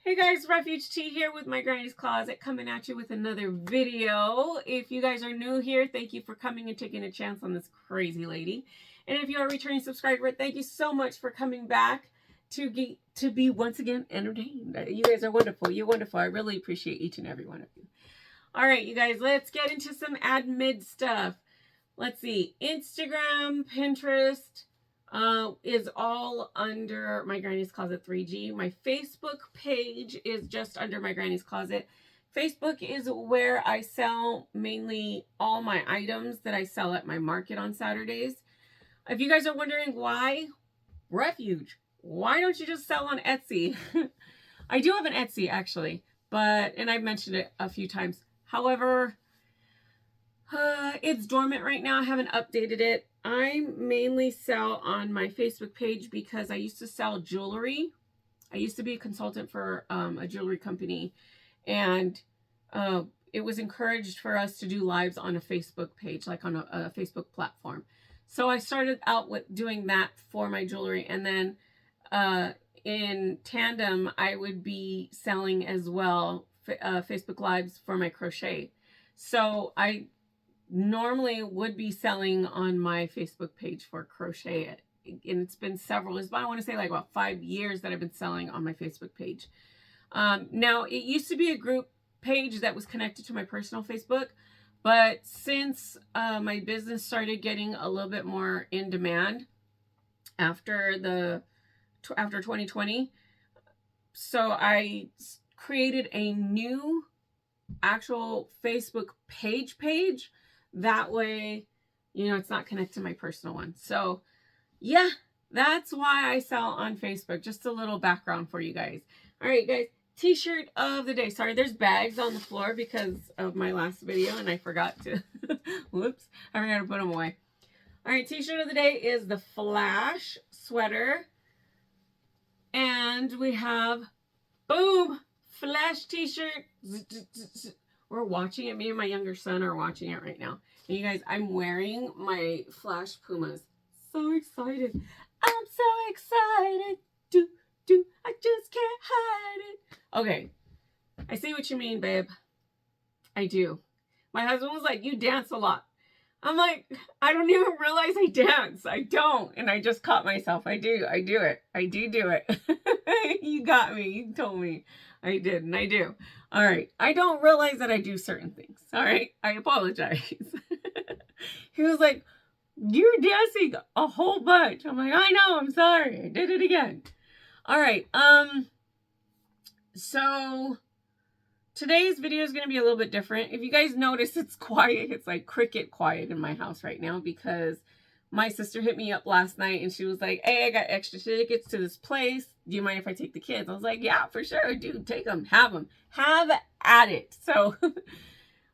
Hey guys, Refuge Tea here with My Granny's Closet, coming at you with another video. If you guys are new here, thank you for coming and taking a chance on this crazy lady. And if you're a returning subscriber, thank you so much for coming back to be once again entertained. You guys are wonderful. You're wonderful. I really appreciate each and every one of you. All right, you guys, let's get into some admin stuff. Let's see. Instagram, Pinterest, is all under My Granny's Closet 3G. My Facebook page is just under My Granny's Closet. Facebook is where I sell mainly all my items that I sell at my market on Saturdays. If you guys are wondering why, Refuge, why don't you just sell on Etsy? I do have an Etsy actually, and I've mentioned it a few times. However, it's dormant right now. I haven't updated it. I mainly sell on my Facebook page because I used to sell jewelry. I used to be a consultant for a jewelry company, and it was encouraged for us to do lives on a Facebook page, like on a Facebook platform. So I started out with doing that for my jewelry, and then in tandem, I would be selling as well Facebook lives for my crochet. So I normally would be selling on my Facebook page for crochet, and it's been several, I want to say like about 5 years that I've been selling on my Facebook page. Now it used to be a group page that was connected to my personal Facebook, but since my business started getting a little bit more in demand after 2020, so I created a new actual Facebook page. That way, you know, it's not connected to my personal one. So yeah, that's why I sell on Facebook. Just a little background for you guys. All right, guys, t-shirt of the day. Sorry, there's bags on the floor because of my last video and I forgot to, whoops, I forgot to put them away. All right, t-shirt of the day is the Flash sweater. And we have, boom, Flash t-shirt. We're watching it. Me and my younger son are watching it right now. And you guys, I'm wearing my Flash Pumas. So excited. I'm so excited. I just can't hide it. Okay. I see what you mean, babe. I do. My husband was like, you dance a lot. I'm like, I don't even realize I dance. I don't. And I just caught myself. I do it. I do it. You got me. You told me. I did, and I do. All right. I don't realize that I do certain things. All right. I apologize. He was like, you're dancing a whole bunch. I'm like, I know. I'm sorry. I did it again. All right. So today's video is going to be a little bit different. If you guys notice, it's quiet. It's like cricket quiet in my house right now because my sister hit me up last night and she was like, hey, I got extra tickets to this place. Do you mind if I take the kids? I was like, yeah, for sure, dude. Take them. Have at it. So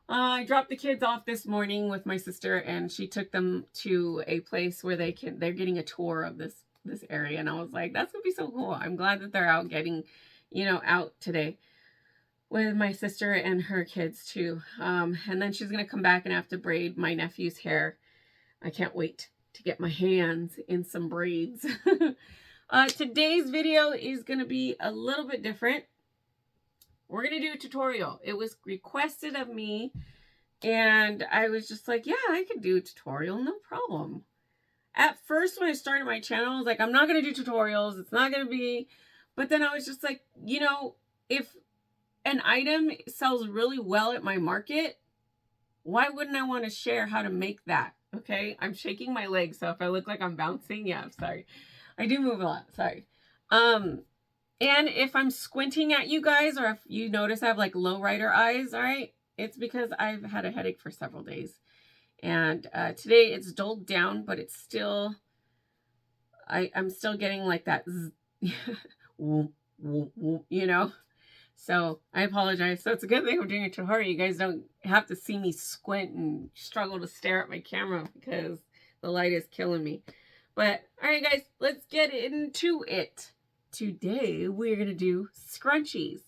I dropped the kids off this morning with my sister and she took them to a place where they're getting a tour of this area. And I was like, that's going to be so cool. I'm glad that they're out getting, you know, out today with my sister and her kids too. And then she's going to come back and have to braid my nephew's hair. I can't wait to get my hands in some braids. Today's video is going to be a little bit different. We're going to do a tutorial. It was requested of me and I was just like, yeah, I could do a tutorial, no problem. At first when I started my channel, I was like, I'm not going to do tutorials. It's not going to be, but then I was just like, you know, if an item sells really well at my market, why wouldn't I want to share how to make that? Okay, I'm shaking my legs, so if I look like I'm bouncing, yeah, I'm sorry. I do move a lot, sorry. And if I'm squinting at you guys, or if you notice I have like low rider eyes, all right, it's because I've had a headache for several days. And today it's dulled down, but it's still, I'm still getting like that, you know? So I apologize. So it's a good thing I'm doing a tutorial. You guys don't have to see me squint and struggle to stare at my camera because the light is killing me. But all right, guys, let's get into it. Today we're going to do scrunchies.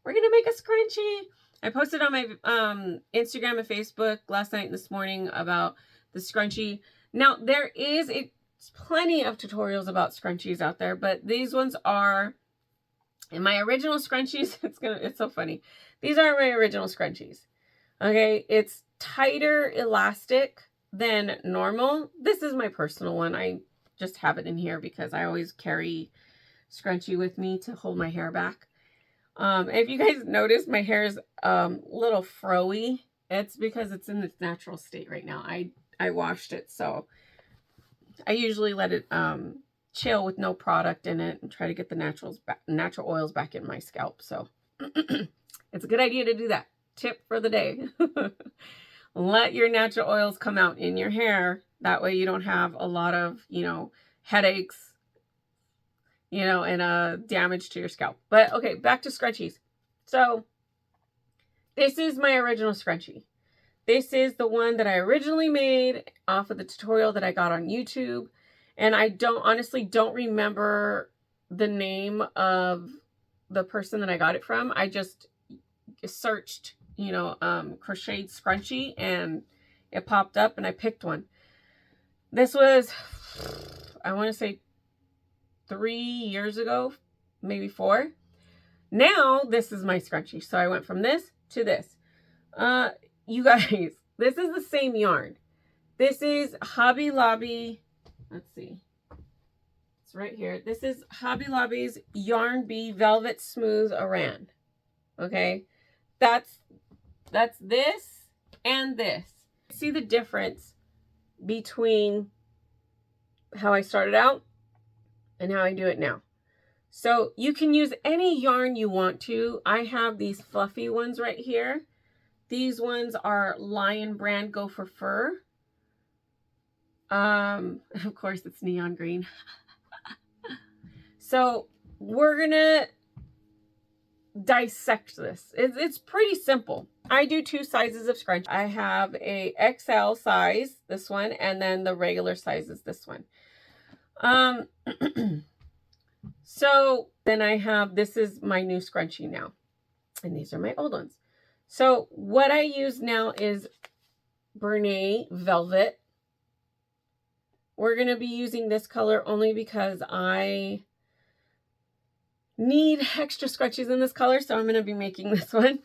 We're going to make a scrunchie. I posted on my Instagram and Facebook last night and this morning about the scrunchie. Now there is plenty of tutorials about scrunchies out there, but these ones are And my original scrunchies, it's so funny. These are my original scrunchies. Okay, it's tighter elastic than normal. This is my personal one. I just have it in here because I always carry scrunchie with me to hold my hair back. If you guys notice, my hair is a little froey. It's because it's in its natural state right now. I washed it, so I usually let it chill with no product in it and try to get the natural oils back in my scalp. So it's a good idea to do that. Tip for the day. Let your natural oils come out in your hair. That way you don't have a lot of, headaches, and damage to your scalp. But okay, back to scrunchies. So this is my original scrunchie. This is the one that I originally made off of the tutorial that I got on YouTube. And I honestly don't remember the name of the person that I got it from. I just searched, crocheted scrunchie, and it popped up and I picked one. This was, I want to say 3 years ago, maybe 4. Now this is my scrunchie. So I went from this to this. You guys, this is the same yarn. This is Hobby Lobby. Let's see. It's right here. This is Hobby Lobby's Yarn Bee Velvet Smooth Aran. Okay. That's this and this. See the difference between how I started out and how I do it now. So you can use any yarn you want to. I have these fluffy ones right here. These ones are Lion brand Go for Fur. Of course it's neon green. So we're gonna dissect this. It's pretty simple. I do 2 sizes of scrunchie. I have a XL size, this one, and then the regular size is this one. So then I have, this is my new scrunchie now, and these are my old ones. So what I use now is Bernay Velvet. We're going to be using this color only because I need extra scrunchies in this color, so I'm going to be making this one.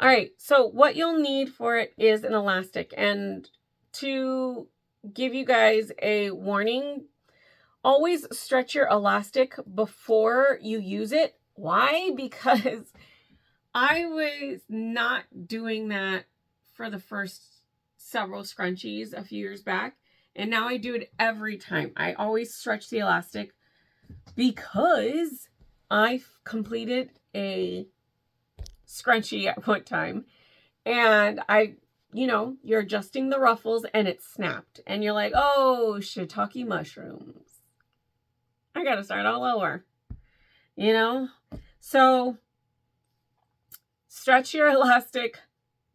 All right, so what you'll need for it is an elastic. And to give you guys a warning, always stretch your elastic before you use it. Why? Because I was not doing that for the first several scrunchies a few years back. And now I do it every time. I always stretch the elastic because I completed a scrunchie at one time. And you're adjusting the ruffles and it snapped. And you're like, oh, shiitake mushrooms. I got to start all over. So stretch your elastic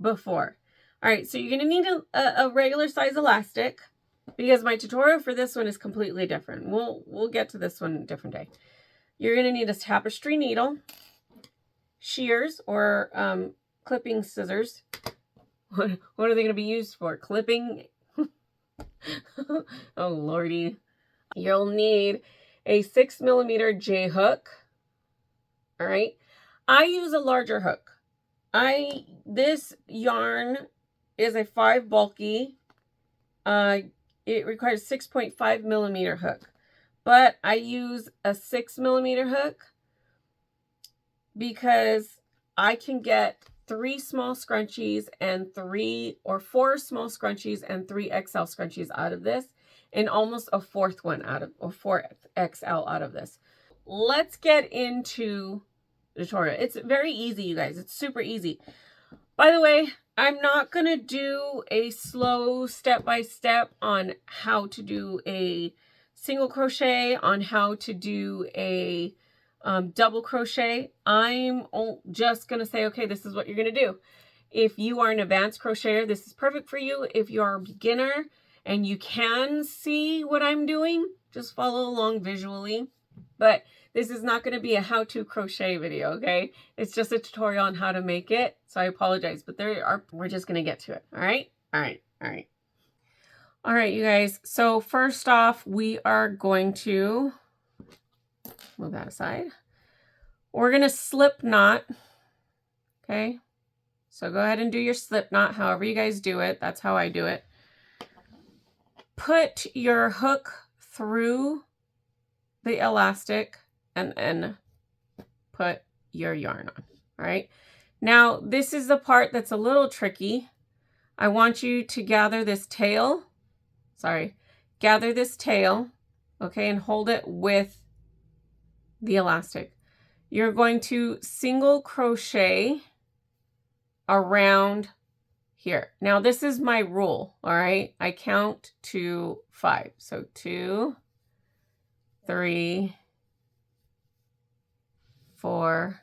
before. All right, so you're going to need a regular size elastic because my tutorial for this one is completely different. We'll get to this one a different day. You're going to need a tapestry needle, shears or clipping scissors. What are they going to be used for? Clipping? Oh, Lordy. You'll need a 6mm J hook. All right. I use a larger hook. This yarn is a 5 bulky. It requires 6.5mm hook, but I use a 6mm hook because I can get 3 small scrunchies and 3 or 4 small scrunchies and 3 XL scrunchies out of this, and almost a 4th one out of, or 4 XL out of this. Let's get into the tutorial. It's very easy, you guys. It's super easy. By the way, I'm not going to do a slow step-by-step on how to do a single crochet, on how to do a double crochet. I'm just going to say, okay, this is what you're going to do. If you are an advanced crocheter, this is perfect for you. If you are a beginner and you can see what I'm doing, just follow along visually. But this is not going to be a how-to crochet video, okay? It's just a tutorial on how to make it. So I apologize, but we're just going to get to it. All right? All right. All right. All right, you guys. So first off, we are going to move that aside. We're going to slip knot. Okay. So go ahead and do your slip knot, however you guys do it. That's how I do it. Put your hook through the elastic and then put your yarn on. All right. Now, this is the part that's a little tricky. I want you to gather this tail. Gather this tail, okay, and hold it with the elastic. You're going to single crochet around here. Now, this is my rule, all right? I count to 5. So 2, 3, 4,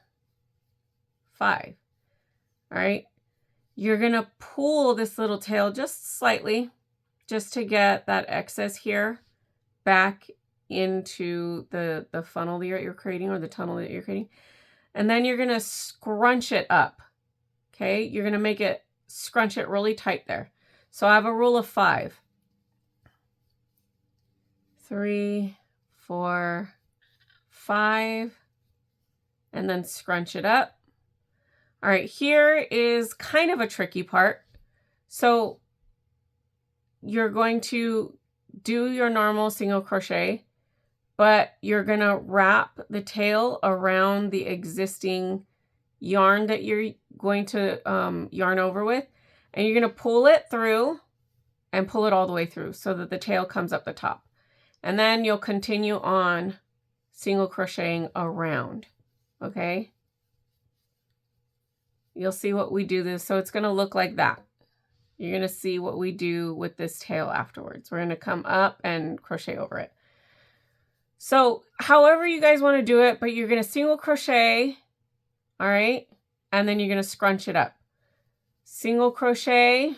5. All right. You're going to pull this little tail just slightly, just to get that excess here back into the funnel that you're creating, or the tunnel that you're creating. And then you're going to scrunch it up. Okay. You're going to make it scrunch it really tight there. So I have a rule of 5. 3, 4, 5, and then scrunch it up. All right, here is kind of a tricky part. So you're going to do your normal single crochet, but you're going to wrap the tail around the existing yarn that you're going to yarn over with, and you're going to pull it through and pull it all the way through so that the tail comes up the top. And then you'll continue on single crocheting around, okay? You'll see what we do this. So it's going to look like that. You're going to see what we do with this tail afterwards. We're going to come up and crochet over it. So however you guys want to do it, but you're going to single crochet, all right? And then you're going to scrunch it up. Single crochet.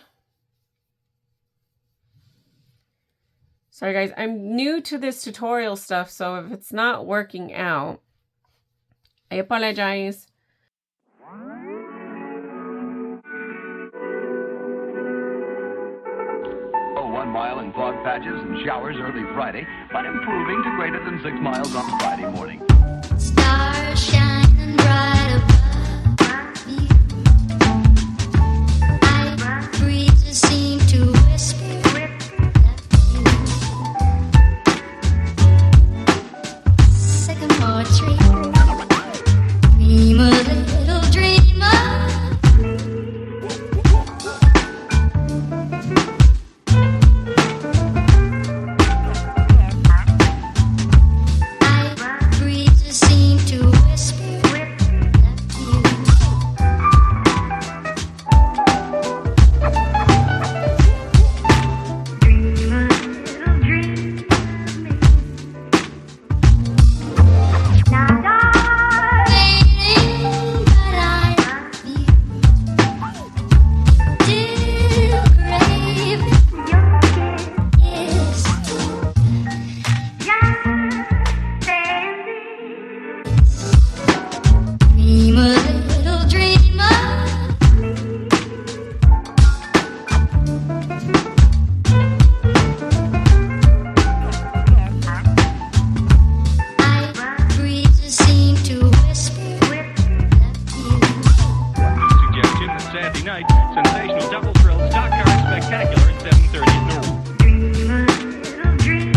Sorry guys, I'm new to this tutorial stuff, so if it's not working out, I apologize. Oh, 1 mile in fog patches and showers early Friday, but improving to greater than 6 miles on Friday morning. Stars shining bright above me. Night breezes seem to whisper that you. Sycamore tree, dream a little dreamer. Night breezes seem to whisper that you. Dream a little dream. Now, darling, but I love you. Still crave your kiss. Dream a little dreamer. Night breezes seem to whisper that you. Suggestion that Saturday night, sensational double thrill stock car spectacular at 7:30 at Norwood. Dream a little dream.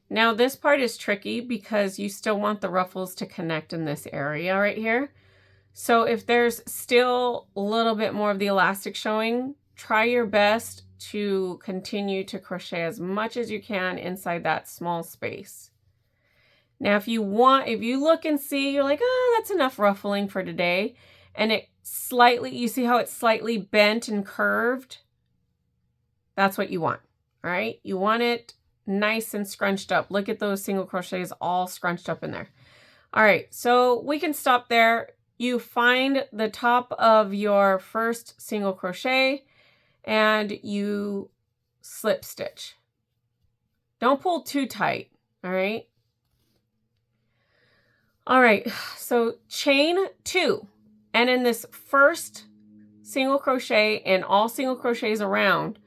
Now this part is tricky because you still want the ruffles to connect in this area right here. So if there's still a little bit more of the elastic showing, try your best to continue to crochet as much as you can inside that small space. Now if you look and see, you're like, oh, that's enough ruffling for today. And it slightly, you see how it's slightly bent and curved? That's what you want, all right? You want it nice and scrunched up. Look at those single crochets all scrunched up in there. All right, so we can stop there. You find the top of your first single crochet and you slip stitch. Don't pull too tight, all right? All right, so chain 2. And in this first single crochet and all single crochets around,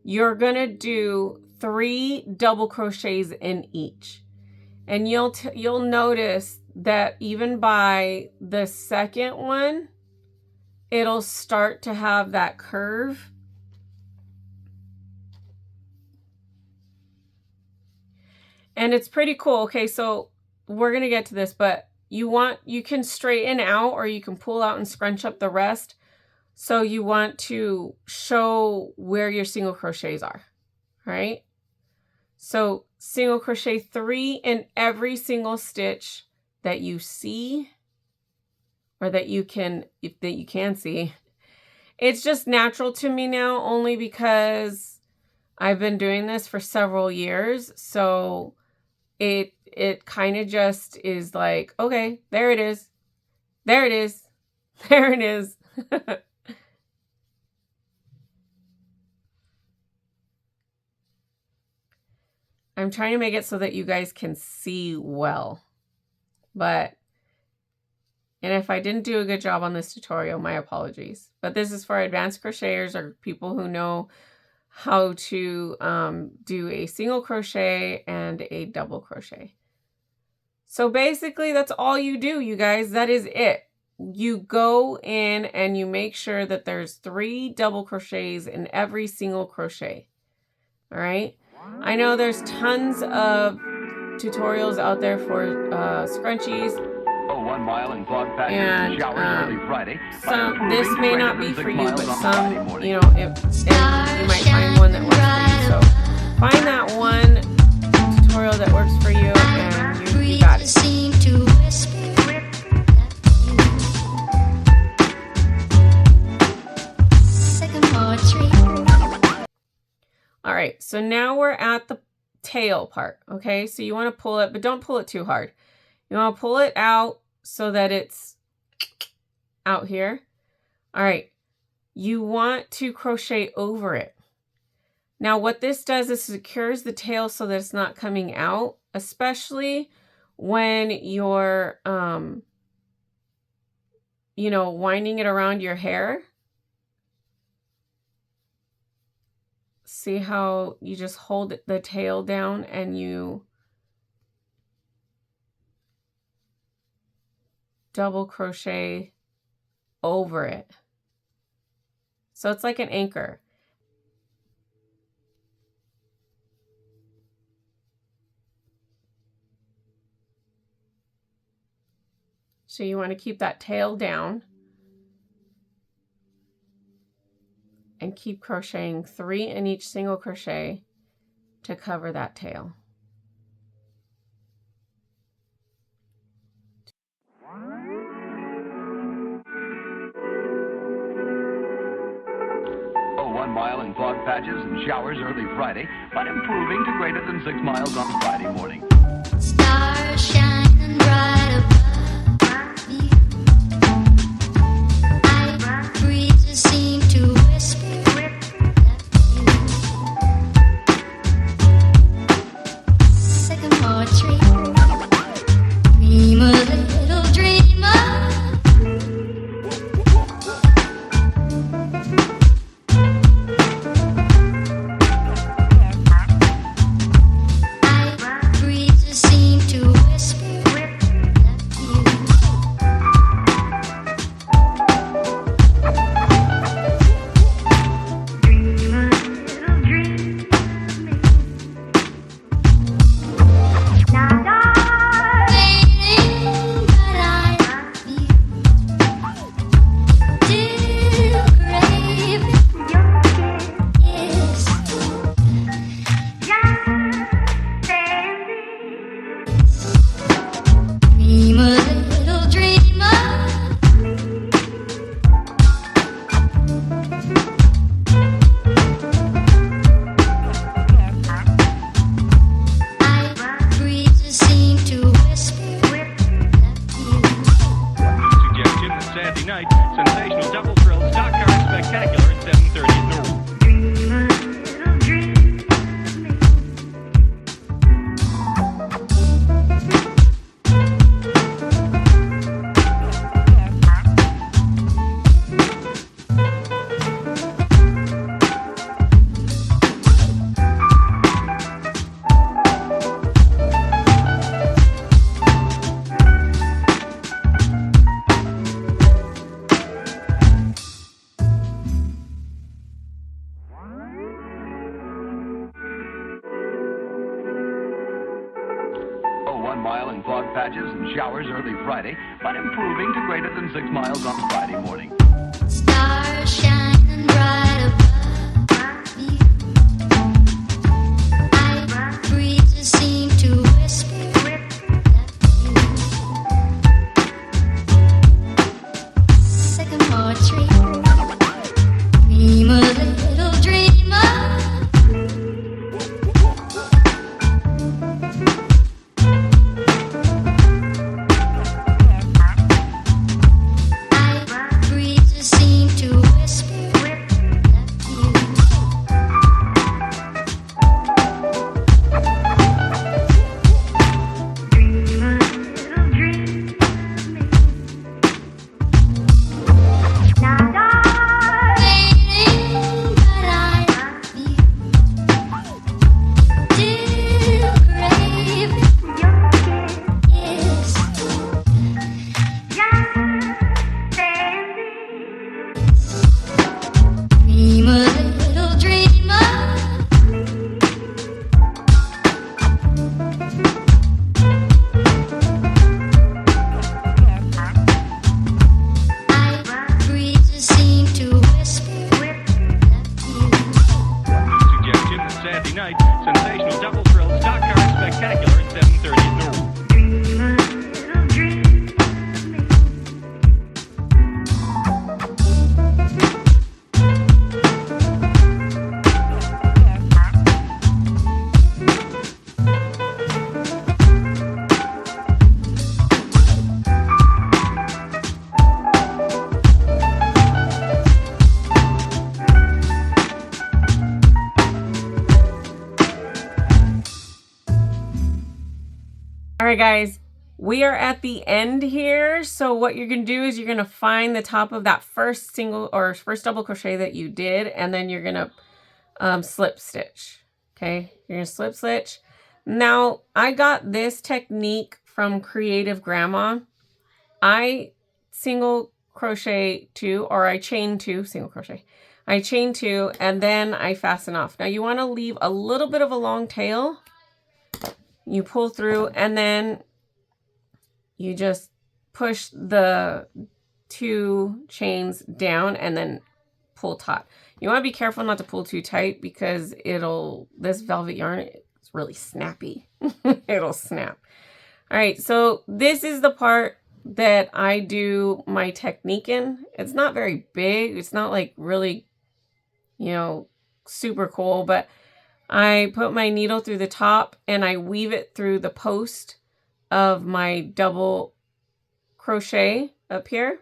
you're gonna do 3 double crochets in each. And you'll notice that even by the second one, it'll start to have that curve. And it's pretty cool. Okay, so we're gonna get to this, but you can straighten out or you can pull out and scrunch up the rest. So you want to show where your single crochets are, right? So single crochet 3 in every single stitch that you see or that you can see. It's just natural to me now only because I've been doing this for several years. So it kind of just is like, okay, there it is. There it is. There it is. I'm trying to make it so that you guys can see well. And if I didn't do a good job on this tutorial, my apologies. But this is for advanced crocheters or people who know how to do a single crochet and a double crochet. So basically that's all you do, you guys. That is it. You go in and you make sure that there's 3 double crochets in every single crochet. All right. I know there's tons of tutorials out there for scrunchies. 1 mile in fog patches and showers early Friday. Some this may not be for you, but some, you know, you might find one that works for you. So find that one tutorial that works for you, and you got it. All right, so now we're at the tail part, okay? So you want to pull it, but don't pull it too hard. You want to pull it out so that it's out here. All right, you want to crochet over it. Now what this does is secures the tail so that it's not coming out, especially when you're, you know, winding it around your hair. See how you just hold the tail down and you double crochet over it. So it's like an anchor. So you want to keep that tail down and keep crocheting 3 in each single crochet to cover that tail. Oh, 1 mile in fog patches and showers early Friday, but improving to greater than 6 miles on Friday morning. Stars shining bright above me. Night breezes seem to whisper sycamore tree. Dream a little dreamer. Night breezes seem to whisper showers early Friday, but improving to greater than 6 miles on Friday morning. Stars shining bright above you. Night breezes seem to whisper that you. Sycamore tree, dream a little dreamer. Night breezes seem to whisper that you. Waiting, but I love you. Still craving your kiss. Dream a little dreamer. Night breezes seem to whisper that you. Suggestion that Saturday night, sensational double thrill stock car spectacular at 7:30 at noon. All right, guys, we are at the end here. So what you're going to do is you're going to find the top of that first single or first double crochet that you did, and then you're going to slip stitch. Okay, you're going to slip stitch. Now, I got this technique from Creative Grandma. I single crochet 2, or I chain 2, single crochet. I chain 2, and then I fasten off. Now, you want to leave a little bit of a long tail. You pull through, and then you just push the 2 chains down and then pull taut. You want to be careful not to pull too tight because this velvet yarn is really snappy. It'll snap. All right, so this is the part that I do my technique in. It's not very big. It's not like really, super cool, but I put my needle through the top and I weave it through the post of my double crochet up here.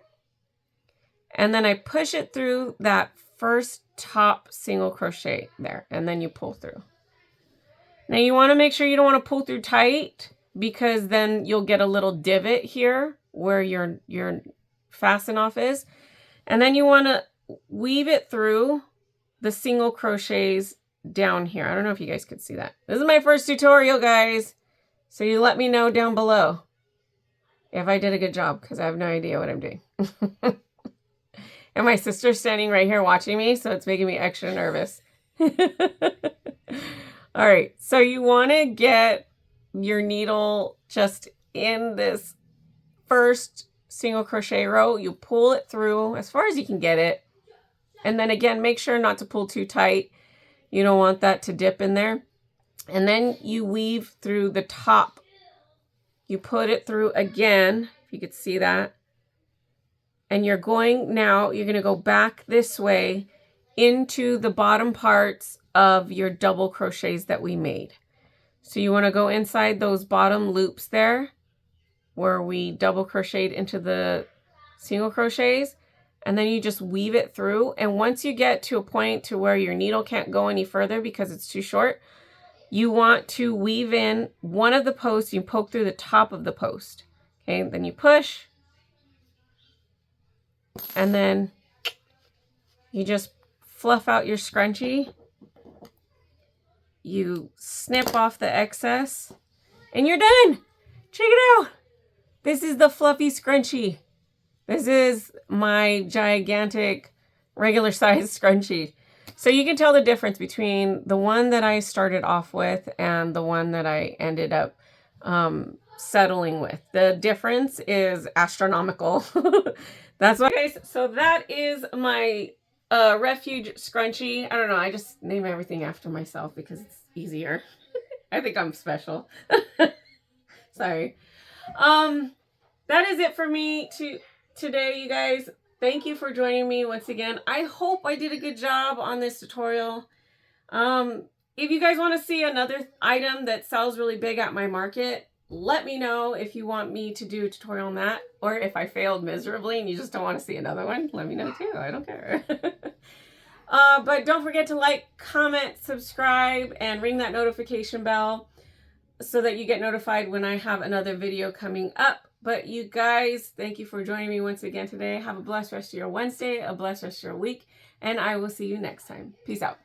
And then I push it through that first top single crochet there, and then you pull through. Now you want to make sure you don't want to pull through tight, because then you'll get a little divot here where your fasten off is. And then you want to weave it through the single crochets down here. I don't know if you guys could see that. This is my first tutorial, guys. So you let me know down below if I did a good job, because I have no idea what I'm doing. And my sister's standing right here watching me, so it's making me extra nervous. All right, so you want to get your needle just in this first single crochet row. You pull it through as far as you can get it. And then again, make sure not to pull too tight. You don't want that to dip in there. And then you weave through the top. You put it through again, if you could see that. And you're going to go back this way into the bottom parts of your double crochets that we made. So you want to go inside those bottom loops there where we double crocheted into the single crochets, and then you just weave it through. And once you get to a point to where your needle can't go any further because it's too short, you want to weave in one of the posts. You poke through the top of the post. Okay, then you push, and then you just fluff out your scrunchie. You snip off the excess, and you're done. Check it out. This is the fluffy scrunchie. This is my gigantic regular size scrunchie. So you can tell the difference between the one that I started off with and the one that I ended up settling with. The difference is astronomical. That's why, guys. So that is my refuge scrunchie. I don't know. I just name everything after myself because it's easier. I think I'm special. Sorry. That is it for me today, you guys. Thank you for joining me once again. I hope I did a good job on this tutorial. If you guys want to see another item that sells really big at my market, let me know if you want me to do a tutorial on that, or if I failed miserably and you just don't want to see another one, let me know too. I don't care. But don't forget to like, comment, subscribe, and ring that notification bell so that you get notified when I have another video coming up. But you guys, thank you for joining me once again today. Have a blessed rest of your Wednesday, a blessed rest of your week, and I will see you next time. Peace out.